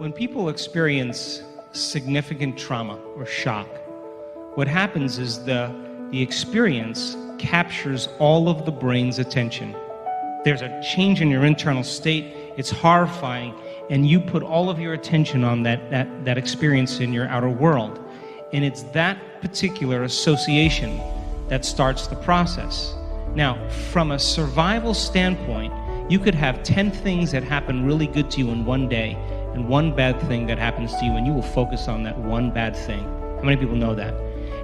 When people experience significant trauma or shock, what happens is the experience captures all of the brain's attention. There's a change in your internal state, it's horrifying, and you put all of your attention on that experience in your outer world. And it's that particular association that starts the process. Now, from a survival standpoint, you could have 10 things that happen really good to you in one day, and one bad thing that happens to you, and you will focus on that one bad thing. How many people know that?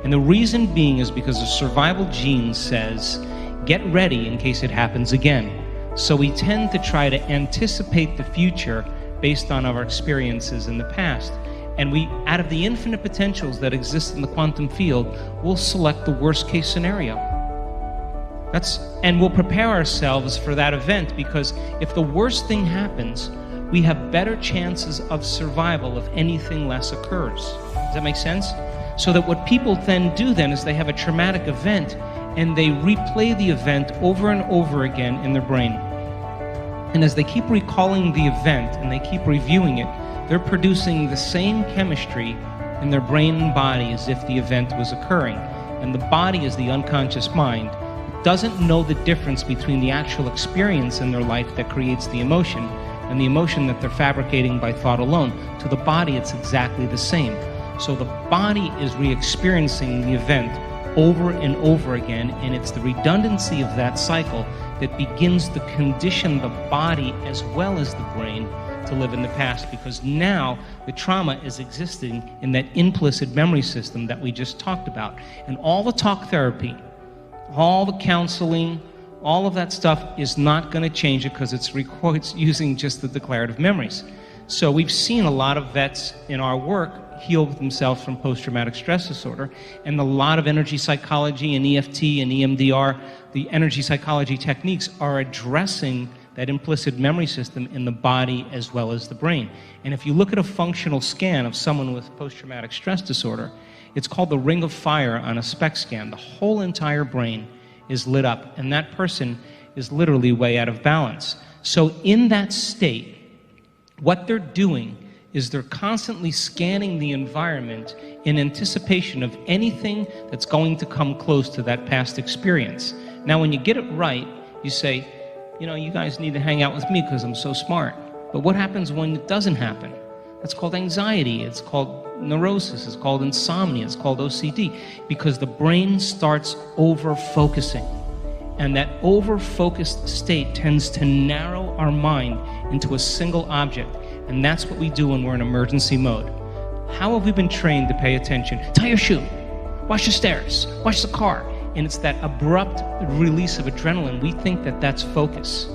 And the reason being is because the survival gene says, get ready in case it happens again. So we tend to try to anticipate the future based on our experiences in the past. And we, out of the infinite potentials that exist in the quantum field, we'll select the worst case scenario. And we'll prepare ourselves for that event, because if the worst thing happens, we have better chances of survival if anything less occurs. Does that make sense? So that what people then do then is they have a traumatic event and they replay the event over and over again in their brain. And as they keep recalling the event and they keep reviewing it, they're producing the same chemistry in their brain and body as if the event was occurring. And the body is the unconscious mind. It doesn't know the difference between the actual experience in their life that creates the emotion and the emotion that they're fabricating by thought alone. To the body, it's exactly the same. So the body is re-experiencing the event over and over again, and it's the redundancy of that cycle that begins to condition the body as well as the brain to live in the past, because now the trauma is existing in that implicit memory system that we just talked about. And all the talk therapy, all the counseling, all of that stuff is not going to change it, because it's using just the declarative memories. So we've seen a lot of vets in our work heal themselves from post-traumatic stress disorder, and a lot of energy psychology and EFT and EMDR, the energy psychology techniques, are addressing that implicit memory system in the body as well as the brain. And if you look at a functional scan of someone with post-traumatic stress disorder, it's called the ring of fire on a SPECT scan. The whole entire brain is lit up, and that person is literally way out of balance. So in that state, what they're doing is they're constantly scanning the environment in anticipation of anything that's going to come close to that past experience. Now, when you get it right, you say, you know, you guys need to hang out with me because I'm so smart. But what happens when it doesn't happen? That's called anxiety, it's called neurosis, it's called insomnia, it's called OCD, because the brain starts over-focusing. And that over-focused state tends to narrow our mind into a single object. And that's what we do when we're in emergency mode. How have we been trained to pay attention? Tie your shoe, watch the stairs, watch the car. And it's that abrupt release of adrenaline. We think that that's focus.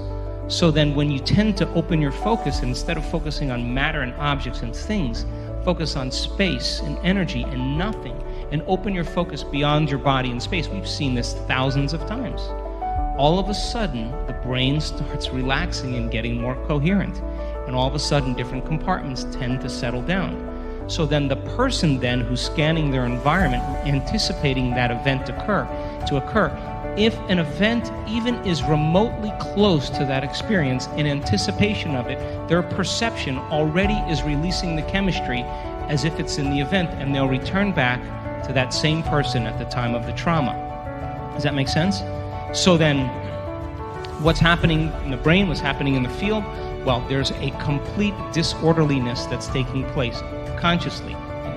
So then when you tend to open your focus, and instead of focusing on matter and objects and things, focus on space and energy and nothing, and open your focus beyond your body and space. We've seen this thousands of times. All of a sudden, the brain starts relaxing and getting more coherent. And all of a sudden, different compartments tend to settle down. So then the person then who's scanning their environment, anticipating that event to occur, if an event even is remotely close to that experience, in anticipation of it, their perception already is releasing the chemistry as if it's in the event, and they'll return back to that same person at the time of the trauma. Does that make sense? So then, what's happening in the brain, what's happening in the field? Well, there's a complete disorderliness that's taking place consciously,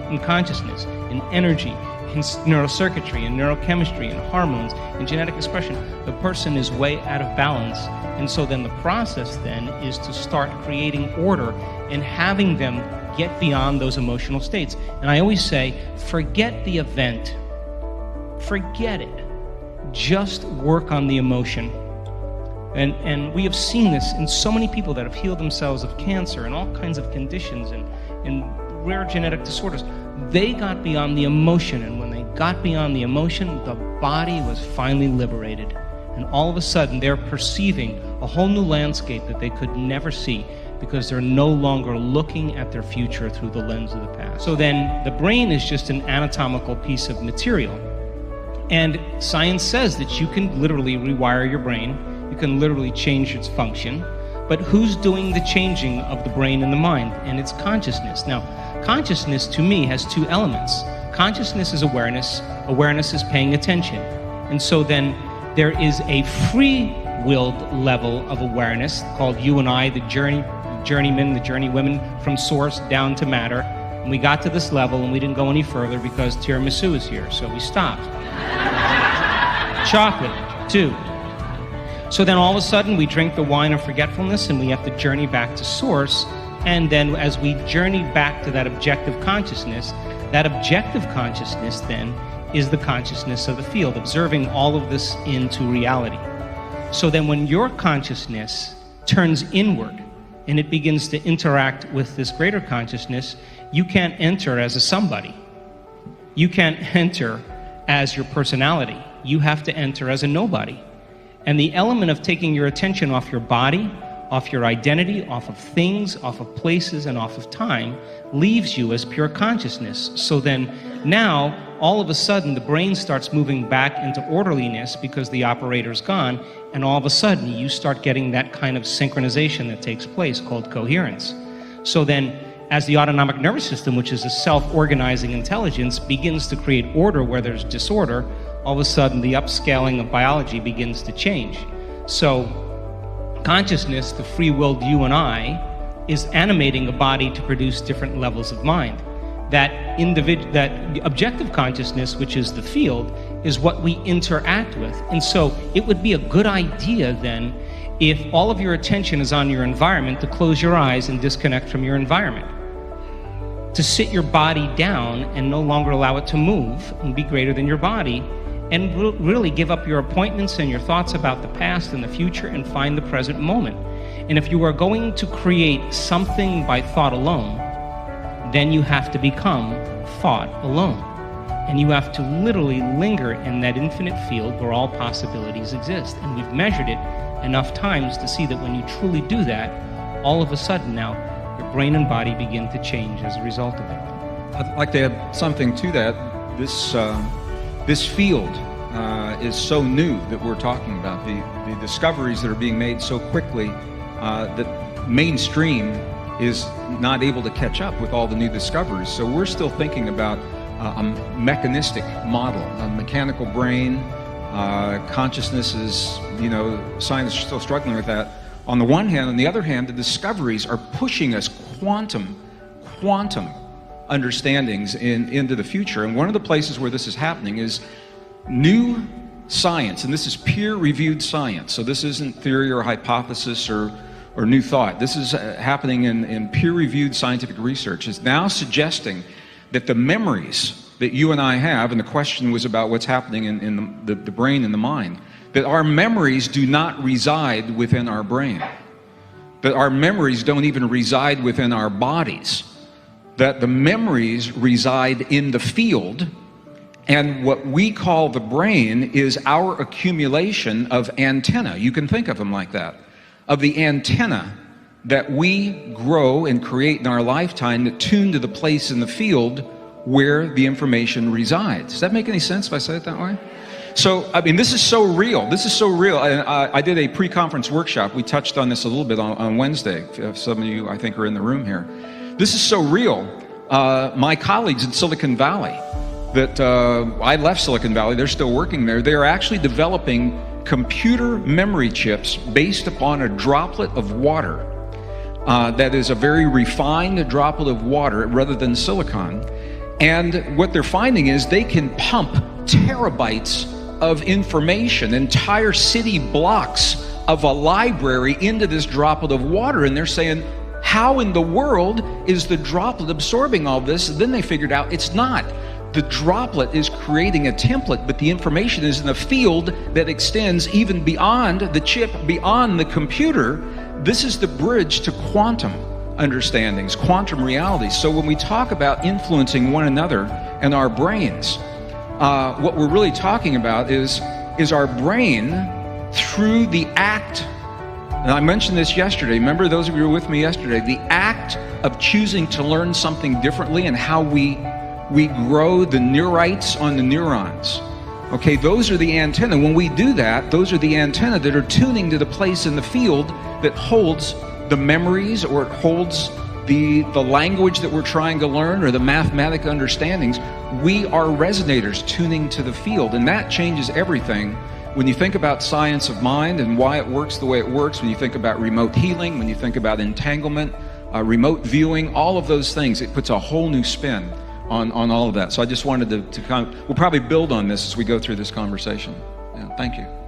in consciousness, in energy, in neurocircuitry, in neurochemistry, in hormones, in genetic expression. The person is way out of balance. And so then the process then is to start creating order and having them get beyond those emotional states. And I always say, forget the event. Forget it. Just work on the emotion. And we have seen this in so many people that have healed themselves of cancer and all kinds of conditions and rare genetic disorders. They got beyond the emotion, and when they got beyond the emotion, the body was finally liberated. And all of a sudden, they're perceiving a whole new landscape that they could never see, because they're no longer looking at their future through the lens of the past. So then the brain is just an anatomical piece of material. And science says that you can literally rewire your brain. You can literally change its function. But who's doing the changing of the brain and the mind? And it's consciousness. Now, consciousness to me has two elements. Consciousness is awareness. Awareness is paying attention. And so then there is a free-willed level of awareness called you and I, the journeymen, the journeywomen, from source down to matter. And we got to this level and we didn't go any further because tiramisu is here, so we stopped. Chocolate, too. So then all of a sudden we drink the wine of forgetfulness and we have to journey back to source. And then as we journey back to that objective consciousness then is the consciousness of the field, observing all of this into reality. So then when your consciousness turns inward and it begins to interact with this greater consciousness, you can't enter as a somebody. You can't enter as your personality. You have to enter as a nobody. And the element of taking your attention off your body, off your identity, off of things, off of places, and off of time, leaves you as pure consciousness. So then now, all of a sudden, the brain starts moving back into orderliness because the operator's gone, and all of a sudden, you start getting that kind of synchronization that takes place called coherence. So then, as the autonomic nervous system, which is a self-organizing intelligence, begins to create order where there's disorder, all of a sudden the upscaling of biology begins to change. So consciousness, the free-willed you and I, is animating a body to produce different levels of mind. That objective consciousness, which is the field, is what we interact with. And so it would be a good idea then, if all of your attention is on your environment, to close your eyes and disconnect from your environment. To sit your body down and no longer allow it to move and be greater than your body, and really give up your appointments and your thoughts about the past and the future and find the present moment. And if you are going to create something by thought alone, then you have to become thought alone. And you have to literally linger in that infinite field where all possibilities exist. And we've measured it enough times to see that when you truly do that, all of a sudden now, your brain and body begin to change as a result of it. I'd like to add something to that. This field is so new that we're talking about. The discoveries that are being made so quickly that mainstream is not able to catch up with all the new discoveries. So we're still thinking about a mechanistic model, a mechanical brain. Consciousness is, science is still struggling with that. On the one hand, on the other hand, the discoveries are pushing us quantum understandings into the future. And one of the places where this is happening is new science, and this is peer-reviewed science. So this isn't theory or hypothesis or new thought. This is happening in peer-reviewed scientific research. It's now suggesting that the memories that you and I have, and the question was about what's happening in the brain and the mind, that our memories do not reside within our brain, that our memories don't even reside within our bodies, that the memories reside in the field, and what we call the brain is our accumulation of antenna. You can think of them like that, of the antenna that we grow and create in our lifetime that tune to the place in the field where the information resides. Does that make any sense if I say it that way? So, I mean, this is so real. This is so real. I did a pre-conference workshop. We touched on this a little bit on Wednesday. Some of you, I think, are in the room here. This is so real. My colleagues in Silicon Valley, I left Silicon Valley, they're still working there. They're actually developing computer memory chips based upon a droplet of water that is a very refined droplet of water rather than silicon. And what they're finding is they can pump terabytes of information, entire city blocks of a library into this droplet of water. And they're saying, how in the world is the droplet absorbing all this? And then they figured out it's not. The droplet is creating a template, but the information is in a field that extends even beyond the chip, beyond the computer. This is the bridge to quantum understandings, quantum realities. So when we talk about influencing one another and our brains, what we're really talking about is our brain through the act, and I mentioned this yesterday, remember those of you who were with me yesterday, the act of choosing to learn something differently and how we grow the neurites on the neurons. Okay, those are the antenna. When we do that, those are the antenna that are tuning to the place in the field that holds the memories, or it holds the language that we're trying to learn, or the mathematic understandings. We are resonators tuning to the field, and that changes everything. When you think about science of mind and why it works the way it works, when you think about remote healing, when you think about entanglement, remote viewing, all of those things, it puts a whole new spin on all of that. So I just wanted to we'll probably build on this as we go through this conversation. Yeah, thank you.